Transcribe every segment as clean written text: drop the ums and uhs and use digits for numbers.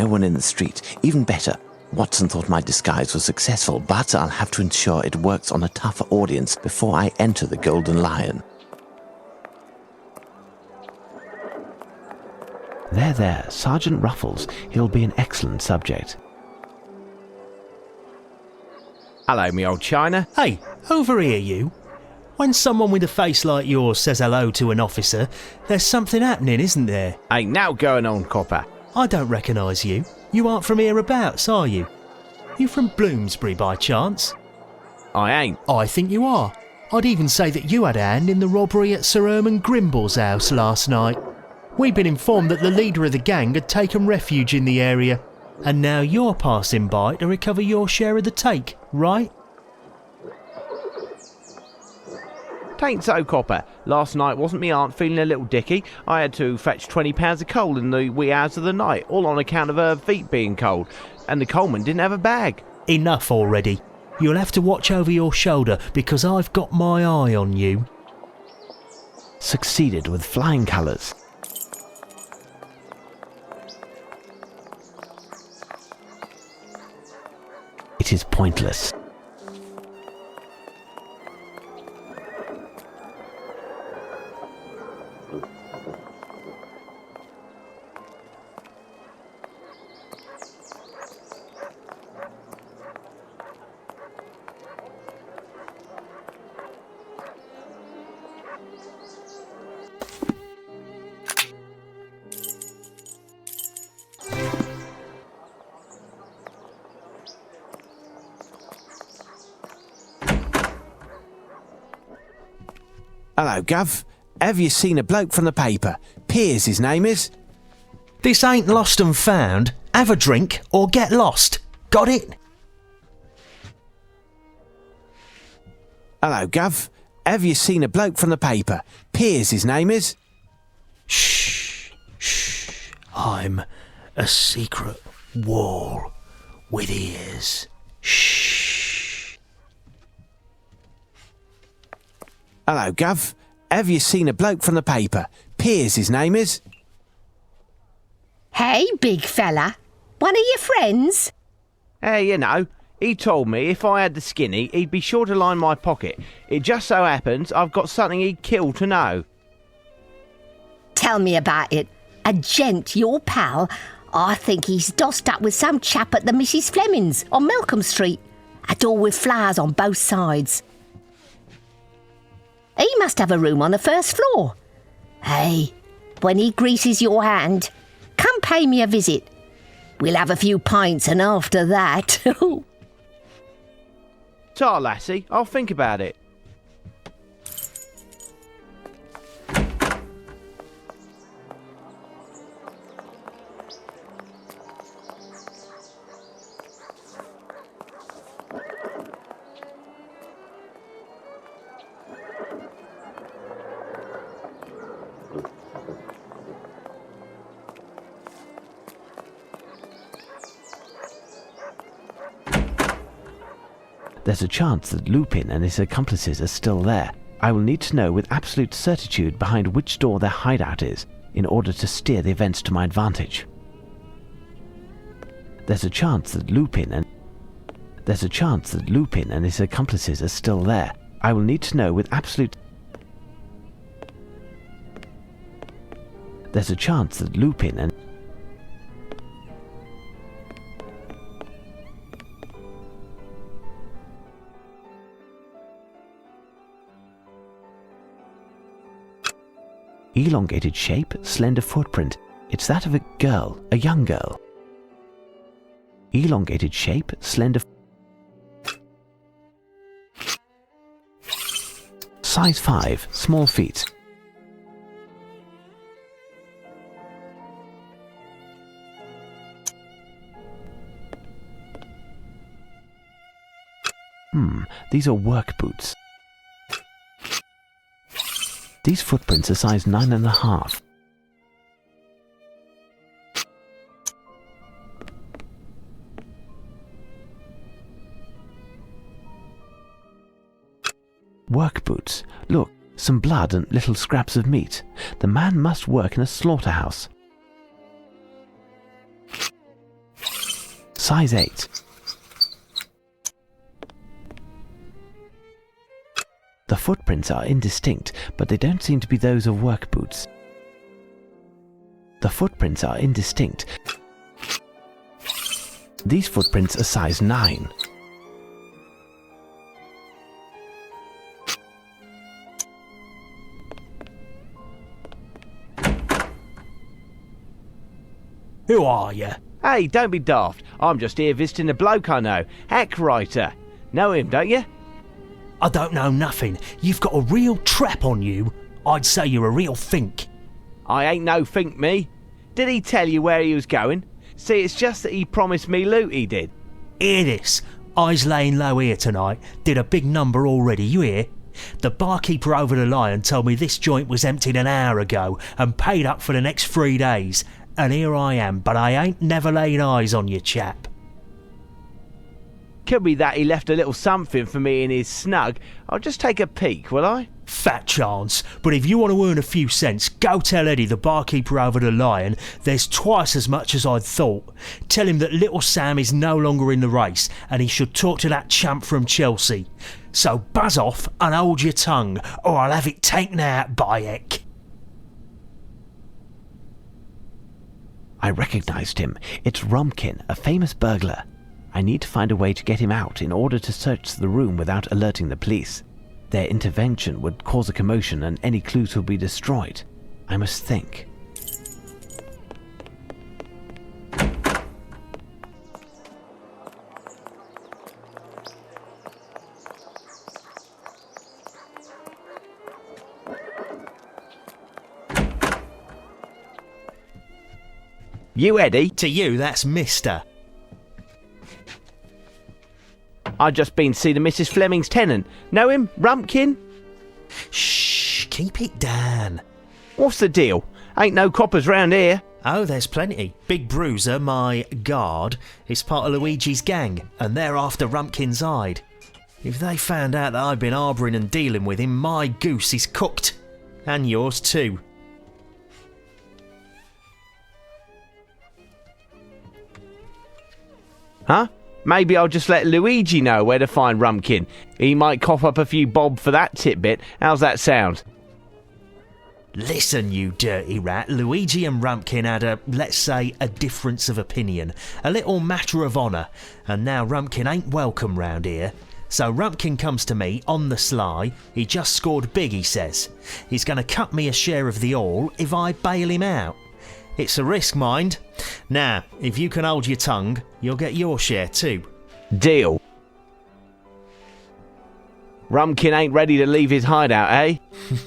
no one in the street. Even better, Watson thought my disguise was successful, but I'll have to ensure it works on a tougher audience before I enter the Golden Lion. There, Sergeant Ruffles. He'll be an excellent subject. Hello, me old China. Hey, over here you. When someone with a face like yours says hello to an officer, there's something happening, isn't there? Ain't now going on, copper. I don't recognise you. You aren't from hereabouts, are you? You from Bloomsbury by chance? I ain't. I think you are. I'd even say that you had a hand in the robbery at Sir Herman Grimble's house last night. We'd been informed that the leader of the gang had taken refuge in the area, and now you're passing by to recover your share of the take, right? Tain't so, copper. Last night wasn't me aunt feeling a little dicky. I had to fetch £20 of coal in the wee hours of the night, all on account of her feet being cold, and the coalman didn't have a bag. Enough already. You'll have to watch over your shoulder because I've got my eye on you. Succeeded with flying colours. It is pointless. Hello, Gov. Have you seen a bloke from the paper? Piers, his name is. This ain't lost and found. Have a drink or get lost. Got it? Hello, Gov. Have you seen a bloke from the paper? Piers, his name is. Shh. I'm a secret wall with ears. Shh. Hello, Gov. Have you seen a bloke from the paper? Piers, his name is. Hey, big fella. One of your friends? Hey, you know, he told me if I had the skinny, he'd be sure to line my pocket. It just so happens I've got something he'd kill to know. Tell me about it. A gent, your pal? I think he's dossed up with some chap at the Mrs. Fleming's on Malcolm Street. A door with flowers on both sides. He must have a room on the first floor. Hey, when he greases your hand, come pay me a visit. We'll have a few pints and after that... Ta, lassie, I'll think about it. There's a chance that Lupin and his accomplices are still there. I will need to know with absolute certitude behind which door their hideout is in order to steer the events to my advantage. There's a chance that Lupin and his accomplices are still there. I will need to know with absolute... There's a chance that Lupin and... Elongated shape, slender footprint. It's that of a girl, a young girl. Elongated shape, slender... Size 5, small feet. These are work boots. These footprints are size 9.5. Work boots. Look, some blood and little scraps of meat. The man must work in a slaughterhouse. size 8. The footprints are indistinct, but they don't seem to be those of work boots. The footprints are indistinct. These footprints are size 9. Who are you? Hey, don't be daft. I'm just here visiting a bloke I know. Hackwriter. Know him, don't you? I don't know nothing. You've got a real trap on you. I'd say you're a real fink. I ain't no think me. Did he tell you where he was going? See, it's just that he promised me loot, he did. Hear this. I's laying low here tonight. Did a big number already, you hear? The barkeeper over the Lion told me this joint was emptied an hour ago and paid up for the next 3 days. And here I am, but I ain't never laid eyes on you, chap. Could be that he left a little something for me in his snug. I'll just take a peek, will I? Fat chance, but if you want to earn a few cents, go tell Eddie, the barkeeper over the Lion, there's twice as much as I'd thought. Tell him that little Sam is no longer in the race and he should talk to that chump from Chelsea. So buzz off and hold your tongue, or I'll have it taken out, by heck. I recognized him. It's Rumpkin, a famous burglar. I need to find a way to get him out in order to search the room without alerting the police. Their intervention would cause a commotion and any clues would be destroyed. I must think. You, Eddie? To you, that's Mister. I just been to see the Mrs. Fleming's tenant. Know him? Rumpkin? Shh, keep it down. What's the deal? Ain't no coppers round here. Oh, there's plenty. Big Bruiser, my guard, is part of Luigi's gang, and they're after Rumpkin's hide. If they found out that I've been harbouring and dealing with him, my goose is cooked. And yours too. Huh? Maybe I'll just let Luigi know where to find Rumpkin. He might cough up a few bob for that tidbit. How's that sound? Listen, you dirty rat. Luigi and Rumpkin had let's say, a difference of opinion. A little matter of honour. And now Rumpkin ain't welcome round here. So Rumpkin comes to me on the sly. He just scored big, he says. He's going to cut me a share of the all if I bail him out. It's a risk, mind. Now, if you can hold your tongue, you'll get your share too. Deal. Rumpkin ain't ready to leave his hideout, eh?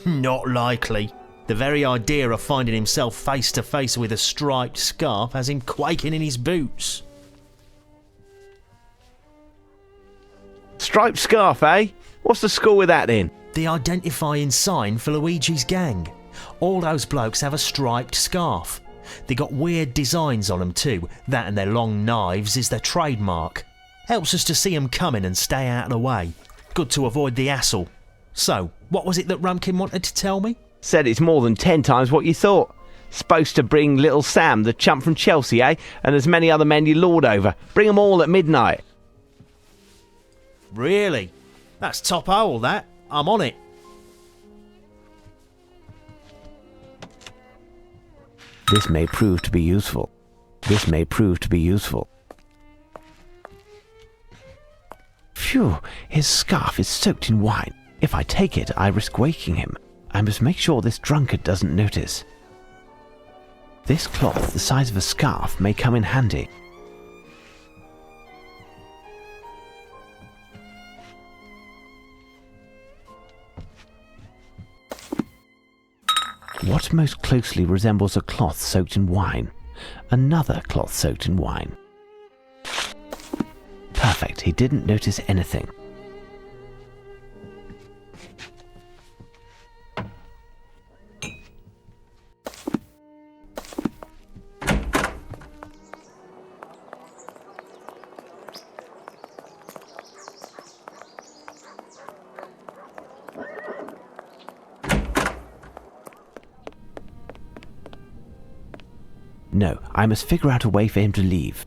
Not likely. The very idea of finding himself face to face with a striped scarf has him quaking in his boots. Striped scarf, eh? What's the score with that then? The identifying sign for Luigi's gang. All those blokes have a striped scarf. They got weird designs on them too. That and their long knives is their trademark. Helps us to see them coming and stay out of the way. Good to avoid the hassle. So, what was it that Rumpkin wanted to tell me? Said it's more than 10 times what you thought. Supposed to bring little Sam, the chump from Chelsea, eh? And as many other men you lord over. Bring them all at midnight. Really? That's top hole, that. I'm on it. This may prove to be useful. This may prove to be useful. Phew, his scarf is soaked in wine. If I take it, I risk waking him. I must make sure this drunkard doesn't notice. This cloth, the size of a scarf, may come in handy. What most closely resembles a cloth soaked in wine? Another cloth soaked in wine. Perfect, he didn't notice anything. No, I must figure out a way for him to leave.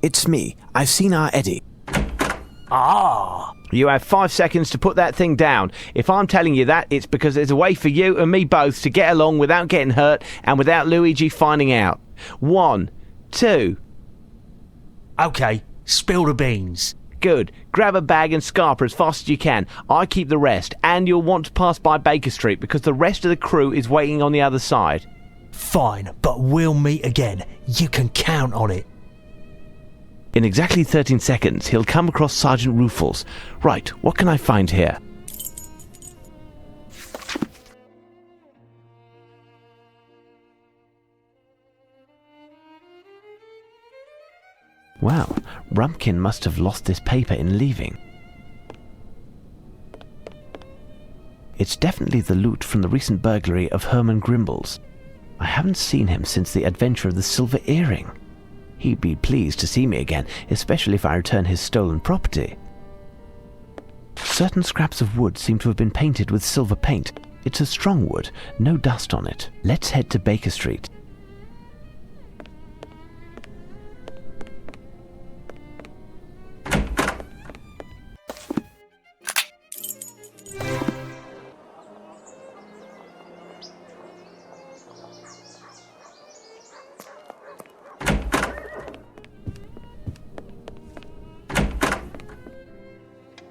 It's me. I've seen our Eddie. Ah! You have 5 seconds to put that thing down. If I'm telling you that, it's because there's a way for you and me both to get along without getting hurt and without Luigi finding out. 1, 2... Okay, spill the beans. Good. Grab a bag and scarper as fast as you can. I keep the rest, and you'll want to pass by Baker Street because the rest of the crew is waiting on the other side. Fine, but we'll meet again. You can count on it. In exactly 13 seconds, he'll come across Sergeant Ruffles. Right, what can I find here? Wow, Rumpkin must have lost this paper in leaving. It's definitely the loot from the recent burglary of Herman Grimble's. I haven't seen him since the adventure of the silver earring. He'd be pleased to see me again, especially if I return his stolen property. Certain scraps of wood seem to have been painted with silver paint. It's a strong wood, no dust on it. Let's head to Baker Street.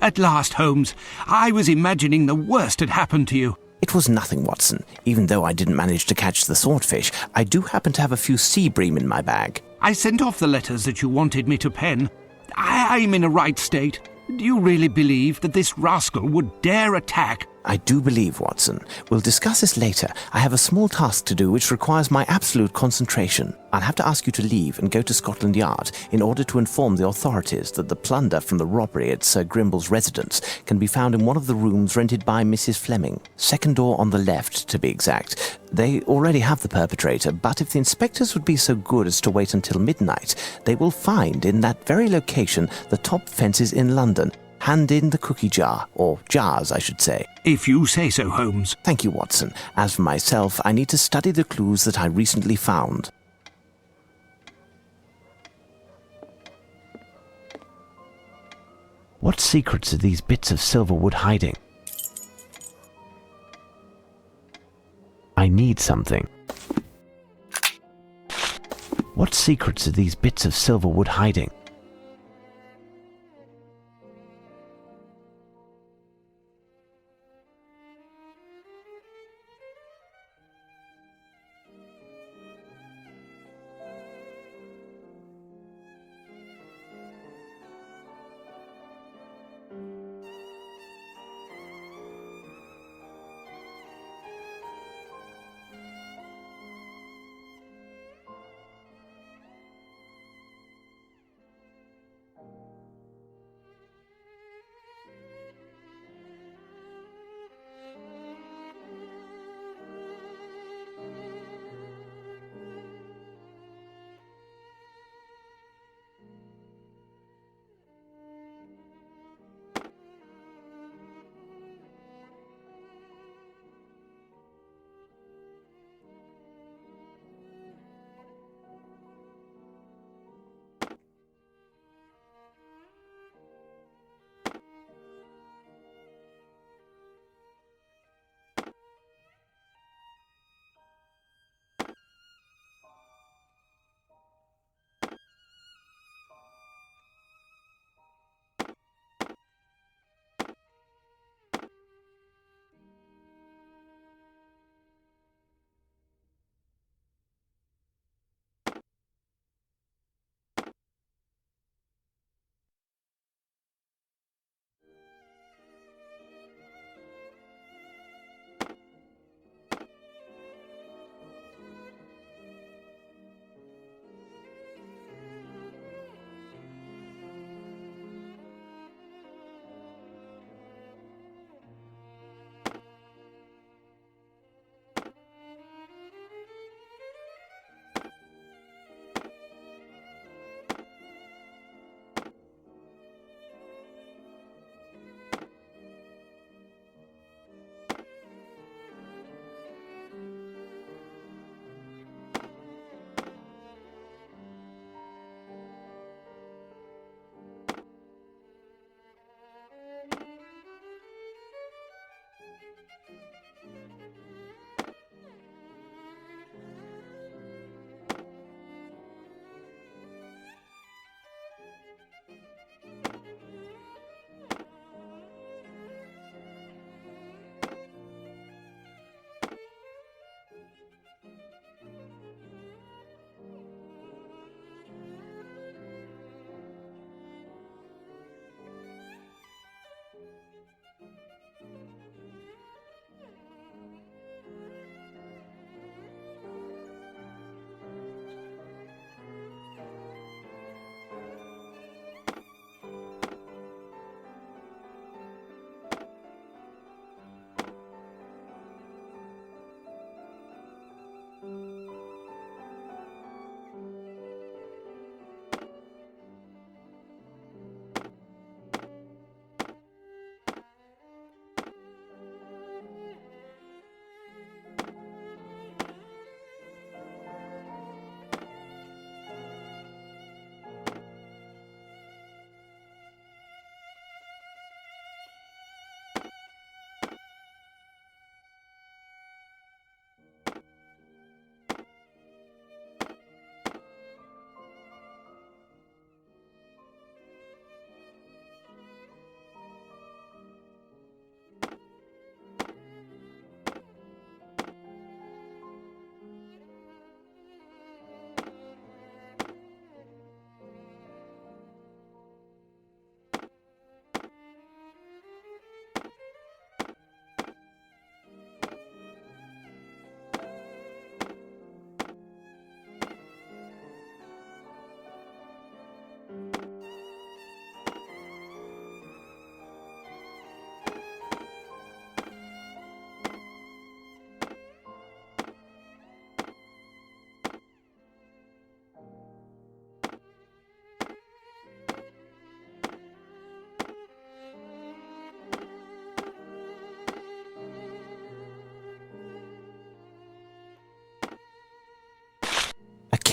At last, Holmes. I was imagining the worst had happened to you. It was nothing, Watson. Even though I didn't manage to catch the swordfish, I do happen to have a few sea bream in my bag. I sent off the letters that you wanted me to pen. I'm in a right state. Do you really believe that this rascal would dare attack? I do believe, Watson. We'll discuss this later. I have a small task to do which requires my absolute concentration. I'll have to ask you to leave and go to Scotland Yard in order to inform the authorities that the plunder from the robbery at Sir Grimble's residence can be found in one of the rooms rented by Mrs. Fleming. Second door on the left, to be exact. They already have the perpetrator, but if the inspectors would be so good as to wait until midnight, they will find in that very location the top fences in London. Hand in the cookie jar, or jars, I should say. If you say so, Holmes. Thank you, Watson. As for myself, I need to study the clues that I recently found. What secrets are these bits of silver wood hiding? I need something. What secrets are these bits of silver wood hiding?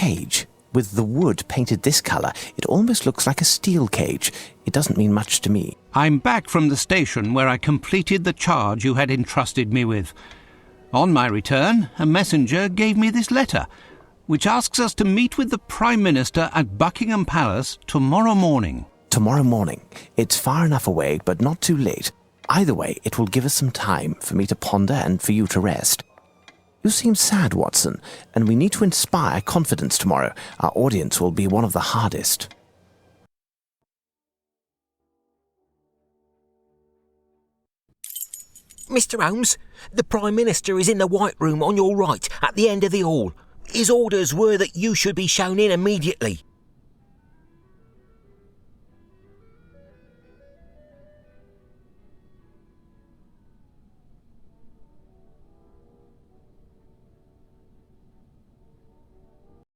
cage. With the wood painted this colour, it almost looks like a steel cage. It doesn't mean much to me. I'm back from the station where I completed the charge you had entrusted me with. On my return, a messenger gave me this letter, which asks us to meet with the Prime Minister at Buckingham Palace tomorrow morning. Tomorrow morning. It's far enough away, but not too late. Either way, it will give us some time for me to ponder and for you to rest. You seem sad, Watson, and we need to inspire confidence tomorrow. Our audience will be one of the hardest. Mr. Holmes, the Prime Minister is in the White Room on your right, at the end of the hall. His orders were that you should be shown in immediately.